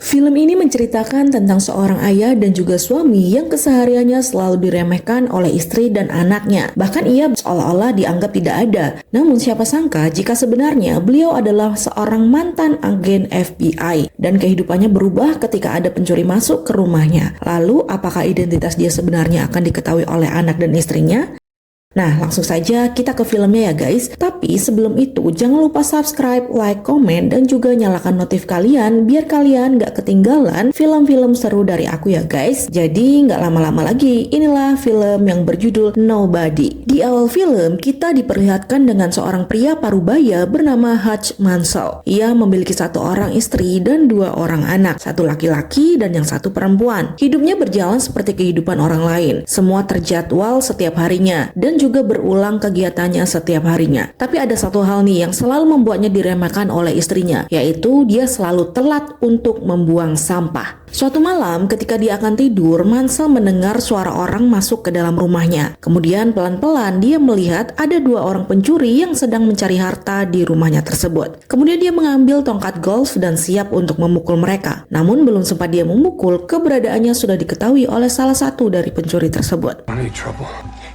Film ini menceritakan tentang seorang ayah dan juga suami yang kesehariannya selalu diremehkan oleh istri dan anaknya. Bahkan ia seolah-olah dianggap tidak ada. Namun siapa sangka jika sebenarnya beliau adalah seorang mantan agen FBI dan kehidupannya berubah ketika ada pencuri masuk ke rumahnya. Lalu apakah identitas dia sebenarnya akan diketahui oleh anak dan istrinya? Nah, langsung saja kita ke filmnya ya guys. Tapi sebelum itu, jangan lupa subscribe, like, komen, dan juga nyalakan notif kalian biar kalian gak ketinggalan film-film seru dari aku ya guys. Jadi gak lama-lama lagi, inilah film yang berjudul Nobody. Di awal film, kita diperlihatkan dengan seorang pria parubaya bernama Hutch Mansell. Ia memiliki satu orang istri dan dua orang anak, satu laki-laki dan yang satu perempuan. Hidupnya berjalan seperti kehidupan orang lain. Semua terjadwal setiap harinya dan juga berulang kegiatannya setiap harinya. Tapi ada satu hal nih yang selalu membuatnya diremehkan oleh istrinya, yaitu dia selalu telat untuk membuang sampah. Suatu malam ketika dia akan tidur, Mansell mendengar suara orang masuk ke dalam rumahnya. Kemudian pelan-pelan dia melihat ada dua orang pencuri yang sedang mencari harta di rumahnya tersebut. Kemudian dia mengambil tongkat golf dan siap untuk memukul mereka. Namun belum sempat dia memukul, keberadaannya sudah diketahui oleh salah satu dari pencuri tersebut.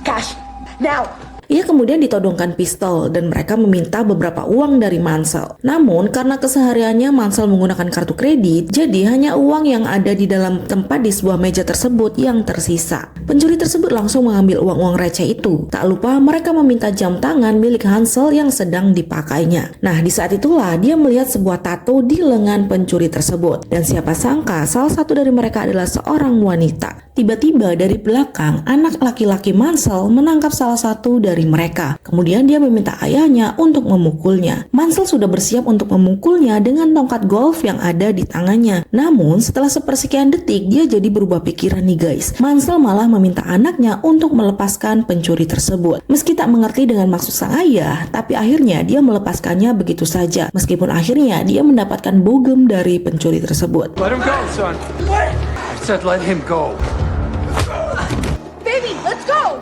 Cash, now! Ia kemudian ditodongkan pistol dan mereka meminta beberapa uang dari Mansell. Namun karena kesehariannya Mansell menggunakan kartu kredit, jadi hanya uang yang ada di dalam tempat di sebuah meja tersebut yang tersisa. Pencuri tersebut langsung mengambil uang-uang receh itu. Tak lupa mereka meminta jam tangan milik Hansel yang sedang dipakainya. Nah, di saat itulah dia melihat sebuah tato di lengan pencuri tersebut. Dan siapa sangka salah satu dari mereka adalah seorang wanita. Tiba-tiba dari belakang, anak laki-laki Mansell menangkap salah satu dari mereka. Kemudian dia meminta ayahnya untuk memukulnya. Mansell sudah bersiap untuk memukulnya dengan tongkat golf yang ada di tangannya. Namun setelah sepersekian detik dia jadi berubah pikiran nih guys. Mansell malah meminta anaknya untuk melepaskan pencuri tersebut. Meski tak mengerti dengan maksud sang ayah, tapi akhirnya dia melepaskannya begitu saja. Meskipun akhirnya dia mendapatkan bogem dari pencuri tersebut. Let him go, son. What? I said let him go.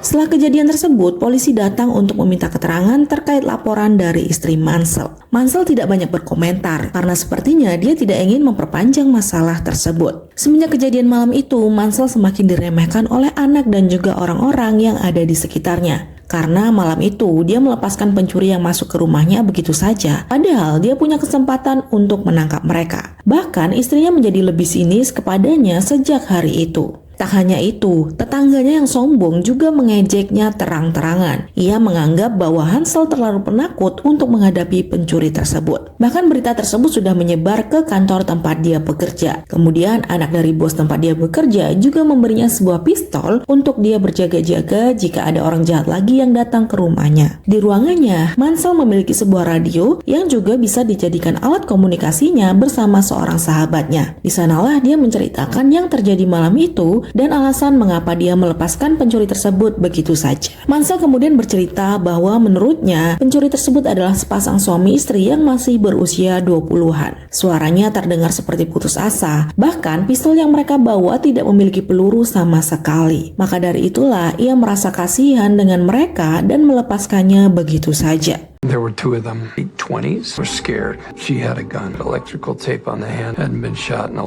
Setelah kejadian tersebut, polisi datang untuk meminta keterangan terkait laporan dari istri Mansell. Mansell tidak banyak berkomentar karena sepertinya dia tidak ingin memperpanjang masalah tersebut. Semenjak kejadian malam itu, Mansell semakin diremehkan oleh anak dan juga orang-orang yang ada di sekitarnya. Karena malam itu dia melepaskan pencuri yang masuk ke rumahnya begitu saja, padahal dia punya kesempatan untuk menangkap mereka. Bahkan istrinya menjadi lebih sinis kepadanya sejak hari itu. Tak hanya itu, tetangganya yang sombong juga mengejeknya terang-terangan. Ia menganggap bahwa Hansel terlalu penakut untuk menghadapi pencuri tersebut. Bahkan berita tersebut sudah menyebar ke kantor tempat dia bekerja. Kemudian anak dari bos tempat dia bekerja juga memberinya sebuah pistol untuk dia berjaga-jaga jika ada orang jahat lagi yang datang ke rumahnya. Di ruangannya, Mansell memiliki sebuah radio yang juga bisa dijadikan alat komunikasinya bersama seorang sahabatnya. Di sanalah dia menceritakan yang terjadi malam itu dan alasan mengapa dia melepaskan pencuri tersebut begitu saja. Mansell kemudian bercerita bahwa menurutnya pencuri tersebut adalah sepasang suami istri yang masih berusia 20-an. Suaranya terdengar seperti putus asa, bahkan pistol yang mereka bawa tidak memiliki peluru sama sekali. Maka dari itulah ia merasa kasihan dengan mereka dan melepaskannya begitu saja. There were two of them, late 20s, were scared. She had a gun, electrical tape on the hand, hadn't been shot and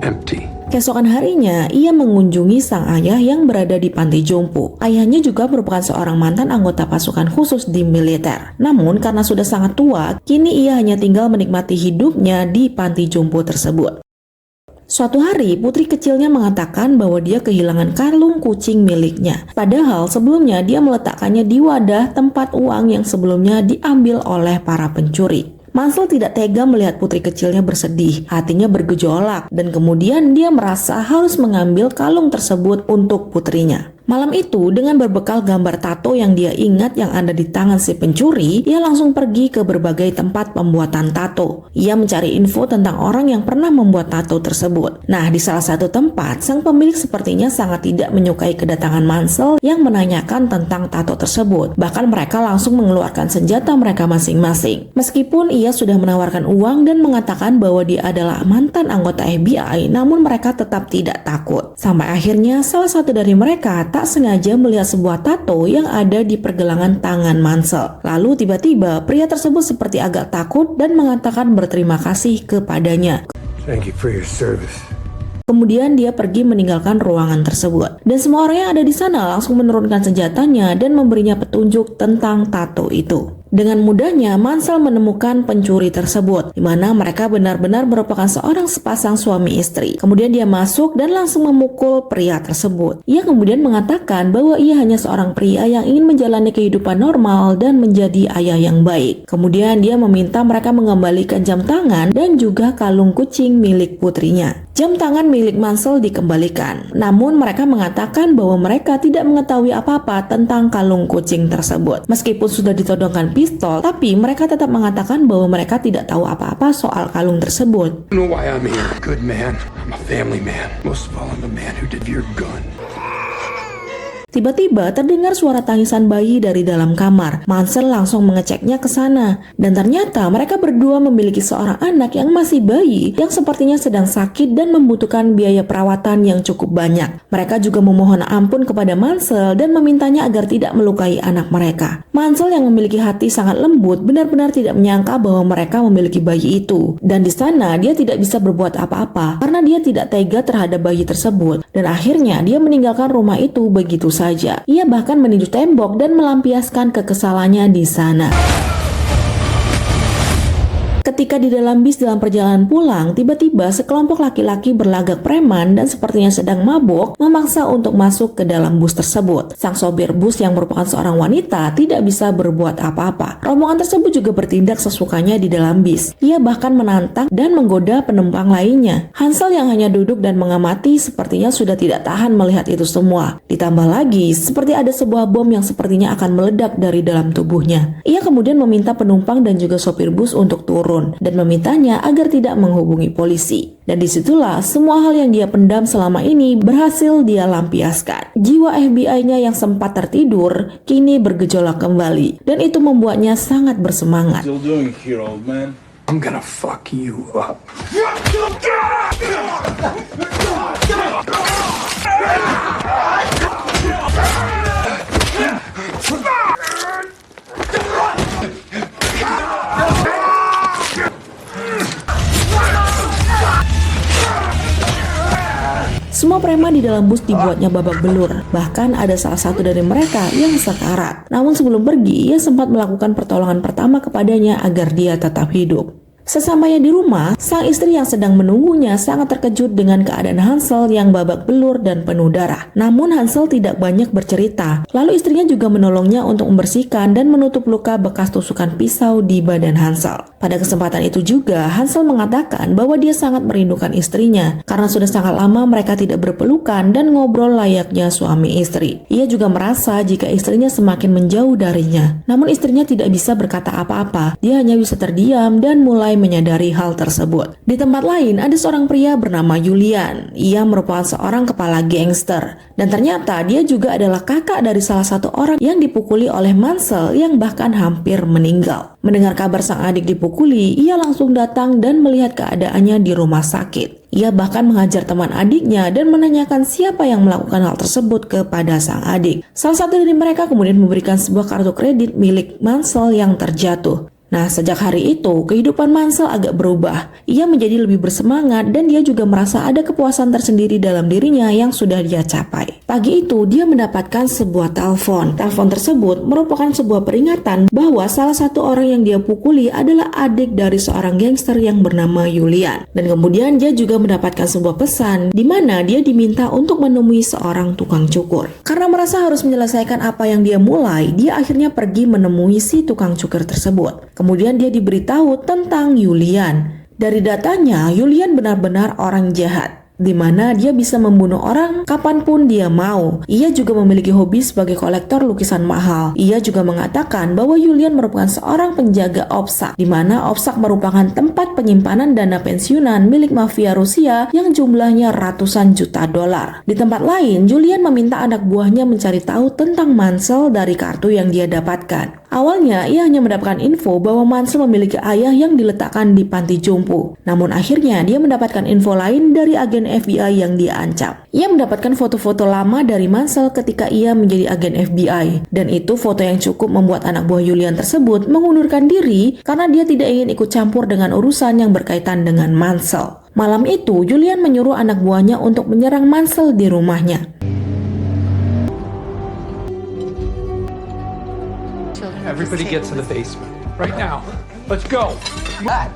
empty. Keesokan harinya, ia mengunjungi sang ayah yang berada di panti jompo. Ayahnya juga merupakan seorang mantan anggota pasukan khusus di militer. Namun karena sudah sangat tua, kini ia hanya tinggal menikmati hidupnya di panti jompo tersebut. Suatu hari, putri kecilnya mengatakan bahwa dia kehilangan kalung kucing miliknya. Padahal sebelumnya dia meletakkannya di wadah tempat uang yang sebelumnya diambil oleh para pencuri. Mansell tidak tega melihat putri kecilnya bersedih, hatinya bergejolak, dan kemudian dia merasa harus mengambil kalung tersebut untuk putrinya. Malam itu, dengan berbekal gambar tato yang dia ingat yang ada di tangan si pencuri, ia langsung pergi ke berbagai tempat pembuatan tato. Ia mencari info tentang orang yang pernah membuat tato tersebut. Nah, di salah satu tempat, sang pemilik sepertinya sangat tidak menyukai kedatangan Mansell yang menanyakan tentang tato tersebut. Bahkan mereka langsung mengeluarkan senjata mereka masing-masing. Meskipun ia sudah menawarkan uang dan mengatakan bahwa dia adalah mantan anggota FBI, namun mereka tetap tidak takut. Sampai akhirnya salah satu dari mereka tak sengaja melihat sebuah tato yang ada di pergelangan tangan Mansell. Lalu tiba-tiba pria tersebut seperti agak takut dan mengatakan berterima kasih kepadanya. Thank you for your service. Kemudian dia pergi meninggalkan ruangan tersebut. Dan semua orang yang ada di sana langsung menurunkan senjatanya dan memberinya petunjuk tentang tato itu. Dengan mudahnya, Mansell menemukan pencuri tersebut, di mana mereka benar-benar merupakan seorang sepasang suami istri. Kemudian dia masuk dan langsung memukul pria tersebut. Ia kemudian mengatakan bahwa ia hanya seorang pria yang ingin menjalani kehidupan normal dan menjadi ayah yang baik. Kemudian dia meminta mereka mengembalikan jam tangan dan juga kalung kucing milik putrinya. Jam tangan milik Mansell dikembalikan, namun mereka mengatakan bahwa mereka tidak mengetahui apa-apa tentang kalung kucing tersebut. Meskipun sudah ditodongkan pistol, tapi mereka tetap mengatakan bahwa mereka tidak tahu apa-apa soal kalung tersebut. I know why I'm here. Good man. I'm a family man. Most of all, I'm the man who did your gun. Tiba-tiba terdengar suara tangisan bayi dari dalam kamar. Mansell langsung mengeceknya ke sana. Dan ternyata mereka berdua memiliki seorang anak yang masih bayi yang sepertinya sedang sakit dan membutuhkan biaya perawatan yang cukup banyak. Mereka juga memohon ampun kepada Mansell dan memintanya agar tidak melukai anak mereka. Mansell yang memiliki hati sangat lembut benar-benar tidak menyangka bahwa mereka memiliki bayi itu. Dan di sana dia tidak bisa berbuat apa-apa karena dia tidak tega terhadap bayi tersebut. Dan akhirnya dia meninggalkan rumah itu begitu saja. Ia bahkan meninju tembok dan melampiaskan kekesalannya di sana. Ketika di dalam bis dalam perjalanan pulang, tiba-tiba sekelompok laki-laki berlagak preman dan sepertinya sedang mabuk memaksa untuk masuk ke dalam bus tersebut. Sang sopir bus yang merupakan seorang wanita tidak bisa berbuat apa-apa. Rombongan tersebut juga bertindak sesukanya di dalam bis. Ia bahkan menantang dan menggoda penumpang lainnya. Hansel yang hanya duduk dan mengamati sepertinya sudah tidak tahan melihat itu semua. Ditambah lagi, seperti ada sebuah bom yang sepertinya akan meledak dari dalam tubuhnya. Ia kemudian meminta penumpang dan juga sopir bus untuk turun dan memintanya agar tidak menghubungi polisi. Dan disitulah semua hal yang dia pendam selama ini berhasil dia lampiaskan. Jiwa FBI-nya yang sempat tertidur kini bergejolak kembali dan itu membuatnya sangat bersemangat. Still doing it here, old man. I'm gonna fuck you up. Semua preman di dalam bus dibuatnya babak belur. Bahkan ada salah satu dari mereka yang sekarat. Namun sebelum pergi, ia sempat melakukan pertolongan pertama kepadanya agar dia tetap hidup. Sesampainya di rumah, sang istri yang sedang menunggunya sangat terkejut dengan keadaan Hansel yang babak belur dan penuh darah. Namun Hansel tidak banyak bercerita. Lalu istrinya juga menolongnya untuk membersihkan dan menutup luka bekas tusukan pisau di badan Hansel. Pada kesempatan itu juga, Hansel mengatakan bahwa dia sangat merindukan istrinya karena sudah sangat lama mereka tidak berpelukan dan ngobrol layaknya suami istri. Ia juga merasa jika istrinya semakin menjauh darinya. Namun istrinya tidak bisa berkata apa-apa. Dia hanya bisa terdiam dan mulai menyadari hal tersebut. Di tempat lain ada seorang pria bernama Julian. Ia merupakan seorang kepala gangster dan ternyata dia juga adalah kakak dari salah satu orang yang dipukuli oleh Mansell yang bahkan hampir meninggal. Mendengar kabar sang adik dipukuli, ia langsung datang dan melihat keadaannya di rumah sakit. Ia bahkan menghajar teman adiknya dan menanyakan siapa yang melakukan hal tersebut kepada sang adik. Salah satu dari mereka kemudian memberikan sebuah kartu kredit milik Mansell yang terjatuh. Nah, sejak hari itu, kehidupan Mansell agak berubah. Ia menjadi lebih bersemangat dan dia juga merasa ada kepuasan tersendiri dalam dirinya yang sudah dia capai. Pagi itu, dia mendapatkan sebuah telepon. Telepon tersebut merupakan sebuah peringatan bahwa salah satu orang yang dia pukuli adalah adik dari seorang gangster yang bernama Julian. Dan kemudian dia juga mendapatkan sebuah pesan di mana dia diminta untuk menemui seorang tukang cukur. Karena merasa harus menyelesaikan apa yang dia mulai, dia akhirnya pergi menemui si tukang cukur tersebut. Kemudian dia diberitahu tentang Julian. Dari datanya, Julian benar-benar orang jahat, di mana dia bisa membunuh orang kapanpun dia mau. Ia juga memiliki hobi sebagai kolektor lukisan mahal. Ia juga mengatakan bahwa Julian merupakan seorang penjaga Obsak, di mana Obsak merupakan tempat penyimpanan dana pensiunan milik mafia Rusia yang jumlahnya ratusan juta dolar. Di tempat lain, Julian meminta anak buahnya mencari tahu tentang Mansell dari kartu yang dia dapatkan. Awalnya, ia hanya mendapatkan info bahwa Mansell memiliki ayah yang diletakkan di panti jompo. Namun akhirnya, dia mendapatkan info lain dari agen FBI yang dia ancam. Ia mendapatkan foto-foto lama dari Mansell ketika ia menjadi agen FBI. Dan itu foto yang cukup membuat anak buah Julian tersebut mengundurkan diri karena dia tidak ingin ikut campur dengan urusan yang berkaitan dengan Mansell. Malam itu, Julian menyuruh anak buahnya untuk menyerang Mansell di rumahnya. Everybody gets in the basement. Right now. Let's go. Right.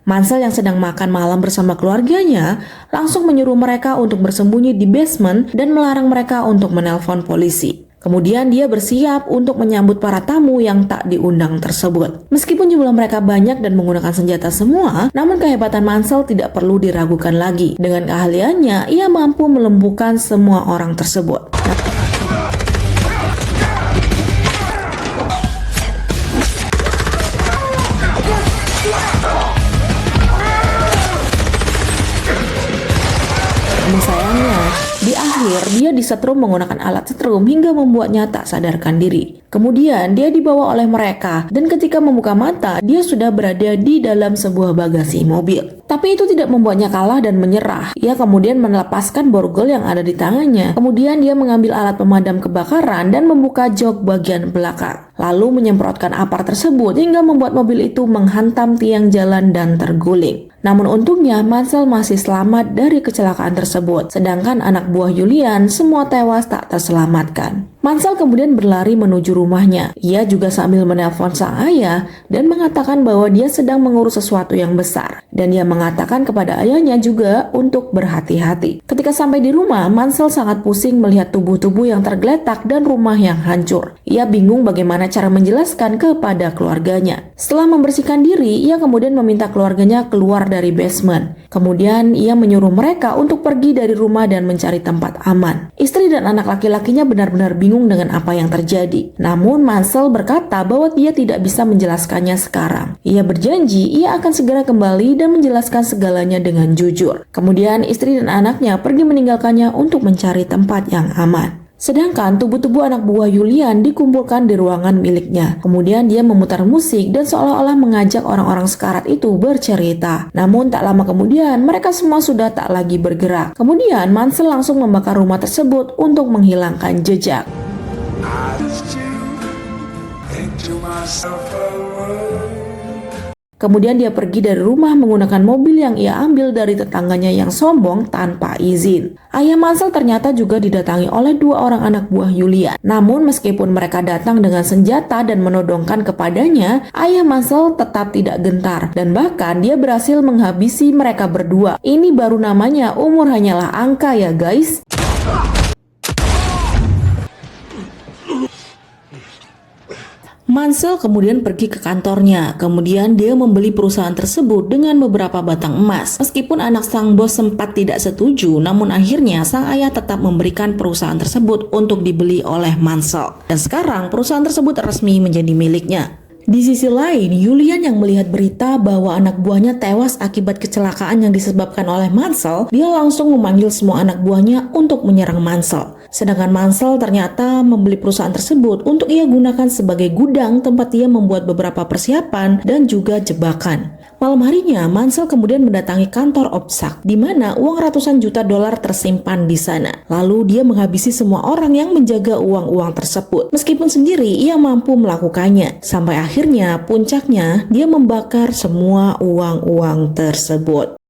Mansell yang sedang makan malam bersama keluarganya langsung menyuruh mereka untuk bersembunyi di basement dan melarang mereka untuk menelpon polisi. Kemudian dia bersiap untuk menyambut para tamu yang tak diundang tersebut. Meskipun jumlah mereka banyak dan menggunakan senjata semua, namun kehebatan Mansell tidak perlu diragukan lagi. Dengan keahliannya, ia mampu melumpuhkan semua orang tersebut. Sayangnya, di akhir dia disetrum menggunakan alat setrum hingga membuatnya tak sadarkan diri. Kemudian dia dibawa oleh mereka dan ketika membuka mata, dia sudah berada di dalam sebuah bagasi mobil. Tapi itu tidak membuatnya kalah dan menyerah. Ia kemudian melepaskan borgol yang ada di tangannya. Kemudian dia mengambil alat pemadam kebakaran dan membuka jok bagian belakang. Lalu menyemprotkan apar tersebut hingga membuat mobil itu menghantam tiang jalan dan terguling. Namun untungnya Mansell masih selamat dari kecelakaan tersebut, sedangkan anak buah Julian semua tewas tak terselamatkan. Mansell kemudian berlari menuju rumahnya. Ia juga sambil menelpon sang ayah dan mengatakan bahwa dia sedang mengurus sesuatu yang besar. Dan ia mengatakan kepada ayahnya juga untuk berhati-hati. Ketika sampai di rumah, Mansell sangat pusing melihat tubuh-tubuh yang tergeletak dan rumah yang hancur. Ia bingung bagaimana cara menjelaskan kepada keluarganya. Setelah membersihkan diri, ia kemudian meminta keluarganya keluar dari basement. Kemudian ia menyuruh mereka untuk pergi dari rumah dan mencari tempat aman. Istri dan anak laki-lakinya benar-benar bingung dengan apa yang terjadi. Namun Mansell berkata bahwa dia tidak bisa menjelaskannya sekarang. Ia berjanji ia akan segera kembali dan menjelaskan segalanya dengan jujur. Kemudian istri dan anaknya pergi meninggalkannya untuk mencari tempat yang aman. Sedangkan tubuh-tubuh anak buah Julian dikumpulkan di ruangan miliknya. Kemudian dia memutar musik dan seolah-olah mengajak orang-orang sekarat itu bercerita. Namun tak lama kemudian mereka semua sudah tak lagi bergerak. Kemudian Mansell langsung membakar rumah tersebut untuk menghilangkan jejak. Kemudian dia pergi dari rumah menggunakan mobil yang ia ambil dari tetangganya yang sombong tanpa izin. Ayah Mansell ternyata juga didatangi oleh dua orang anak buah Julian. Namun meskipun mereka datang dengan senjata dan menodongkan kepadanya, ayah Mansell tetap tidak gentar. Dan bahkan dia berhasil menghabisi mereka berdua. Ini baru namanya umur hanyalah angka ya guys. Mansell kemudian pergi ke kantornya. Kemudian dia membeli perusahaan tersebut dengan beberapa batang emas. Meskipun anak sang bos sempat tidak setuju, namun akhirnya sang ayah tetap memberikan perusahaan tersebut untuk dibeli oleh Mansell. Dan sekarang perusahaan tersebut resmi menjadi miliknya. Di sisi lain, Julian yang melihat berita bahwa anak buahnya tewas akibat kecelakaan yang disebabkan oleh Mansell, dia langsung memanggil semua anak buahnya untuk menyerang Mansell. Sedangkan Mansell ternyata membeli perusahaan tersebut untuk ia gunakan sebagai gudang tempat ia membuat beberapa persiapan dan juga jebakan. Malam harinya, Mansell kemudian mendatangi kantor OPSEC, di mana uang ratusan juta dolar tersimpan di sana. Lalu dia menghabisi semua orang yang menjaga uang-uang tersebut. Meskipun sendiri, ia mampu melakukannya. Sampai akhirnya, puncaknya, dia membakar semua uang-uang tersebut.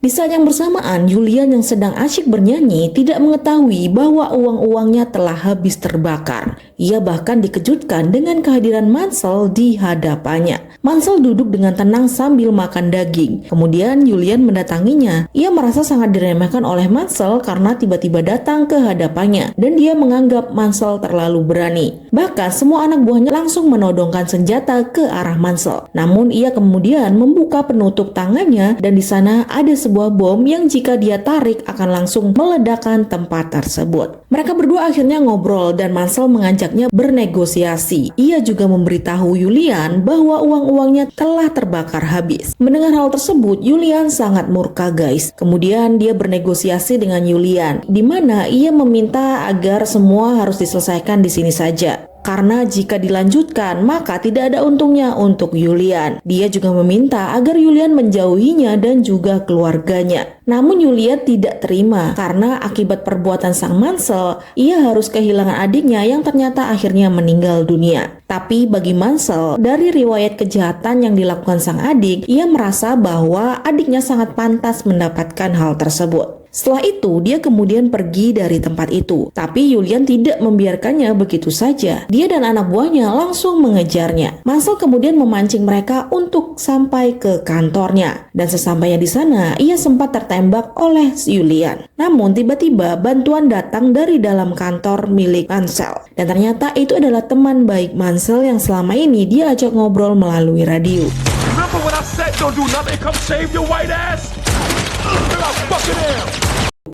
Di saat yang bersamaan, Julian yang sedang asyik bernyanyi tidak mengetahui bahwa uang-uangnya telah habis terbakar. Ia bahkan dikejutkan dengan kehadiran Mansell di hadapannya. Mansell duduk dengan tenang sambil makan daging. Kemudian Julian mendatanginya. Ia merasa sangat diremehkan oleh Mansell karena tiba-tiba datang ke hadapannya dan dia menganggap Mansell terlalu berani. Bahkan semua anak buahnya langsung menodongkan senjata ke arah Mansell. Namun ia kemudian membuka penutup tangannya dan di sana ada sebuah bom yang jika dia tarik akan langsung meledakkan tempat tersebut. Mereka berdua akhirnya ngobrol dan Mansell mengajaknya bernegosiasi. Ia juga memberitahu Julian bahwa uang uangnya telah terbakar habis. Mendengar hal tersebut, Julian sangat murka guys. Kemudian dia bernegosiasi dengan Julian, di mana ia meminta agar semua harus diselesaikan di sini saja. Karena jika dilanjutkan, maka tidak ada untungnya untuk Julian. Dia juga meminta agar Julian menjauhinya dan juga keluarganya. Namun Julian tidak terima karena akibat perbuatan sang Mansell, ia harus kehilangan adiknya yang ternyata akhirnya meninggal dunia. Tapi bagi Mansell, dari riwayat kejahatan yang dilakukan sang adik, ia merasa bahwa adiknya sangat pantas mendapatkan hal tersebut. Setelah itu, dia kemudian pergi dari tempat itu. Tapi Julian tidak membiarkannya begitu saja. Dia dan anak buahnya langsung mengejarnya. Mansell kemudian memancing mereka untuk sampai ke kantornya. Dan sesampainya di sana, ia sempat tertembak oleh Julian. Namun tiba-tiba bantuan datang dari dalam kantor milik Mansell. Dan ternyata itu adalah teman baik Mansell yang selama ini dia ajak ngobrol melalui radio. Remember when I said don't do nothing, come save your white ass? I fucking am.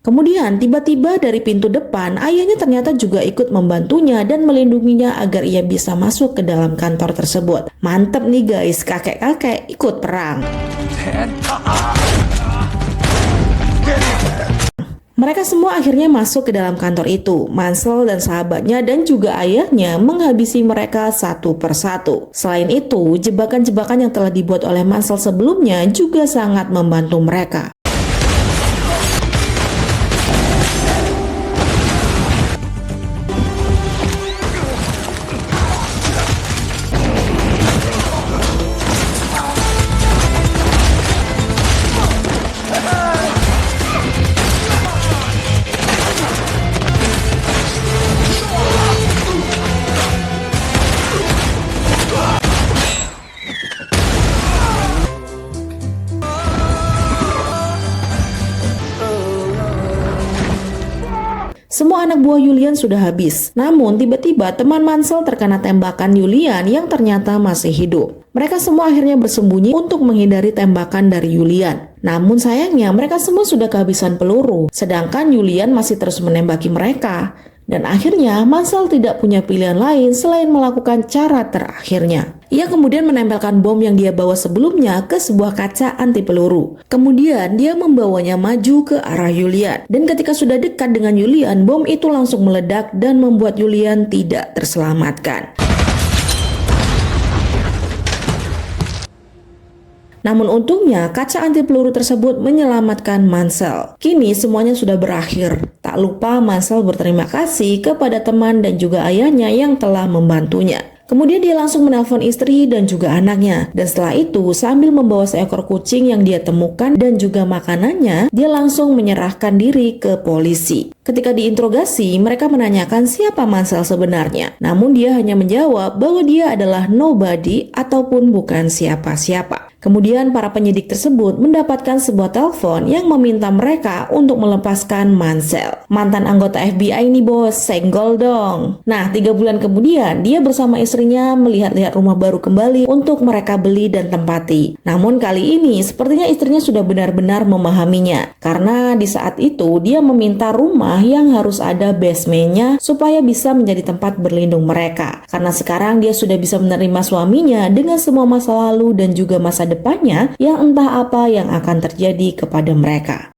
Kemudian tiba-tiba dari pintu depan ayahnya ternyata juga ikut membantunya dan melindunginya agar ia bisa masuk ke dalam kantor tersebut. Mantep nih guys, kakek-kakek ikut perang. Mereka semua akhirnya masuk ke dalam kantor itu. Mansell dan sahabatnya dan juga ayahnya menghabisi mereka satu persatu. Selain itu, jebakan-jebakan yang telah dibuat oleh Mansell sebelumnya juga sangat membantu mereka. Semua anak buah Julian sudah habis. Namun tiba-tiba teman Mansell terkena tembakan Julian yang ternyata masih hidup. Mereka semua akhirnya bersembunyi untuk menghindari tembakan dari Julian. Namun sayangnya mereka semua sudah kehabisan peluru. Sedangkan Julian masih terus menembaki mereka. Dan akhirnya Mansell tidak punya pilihan lain selain melakukan cara terakhirnya. Ia kemudian menempelkan bom yang dia bawa sebelumnya ke sebuah kaca anti peluru. Kemudian dia membawanya maju ke arah Julian. Dan ketika sudah dekat dengan Julian, bom itu langsung meledak dan membuat Julian tidak terselamatkan. Namun untungnya kaca anti peluru tersebut menyelamatkan Mansell. Kini semuanya sudah berakhir. Tak lupa Mansell berterima kasih kepada teman dan juga ayahnya yang telah membantunya. Kemudian dia langsung menelpon istri dan juga anaknya. Dan setelah itu sambil membawa seekor kucing yang dia temukan dan juga makanannya, dia langsung menyerahkan diri ke polisi. Ketika diinterogasi, mereka menanyakan siapa Mansell sebenarnya. Namun dia hanya menjawab bahwa dia adalah nobody ataupun bukan siapa-siapa. Kemudian para penyidik tersebut mendapatkan sebuah telepon yang meminta mereka untuk melepaskan Mansell. Mantan anggota FBI nih bos, senggol dong. Nah 3 bulan kemudian dia bersama istrinya melihat-lihat rumah baru kembali untuk mereka beli dan tempati. Namun kali ini sepertinya istrinya sudah benar-benar memahaminya. Karena di saat itu dia meminta rumah yang harus ada basementnya supaya bisa menjadi tempat berlindung mereka. Karena sekarang dia sudah bisa menerima suaminya dengan semua masa lalu dan juga masa depannya yang entah apa yang akan terjadi kepada mereka.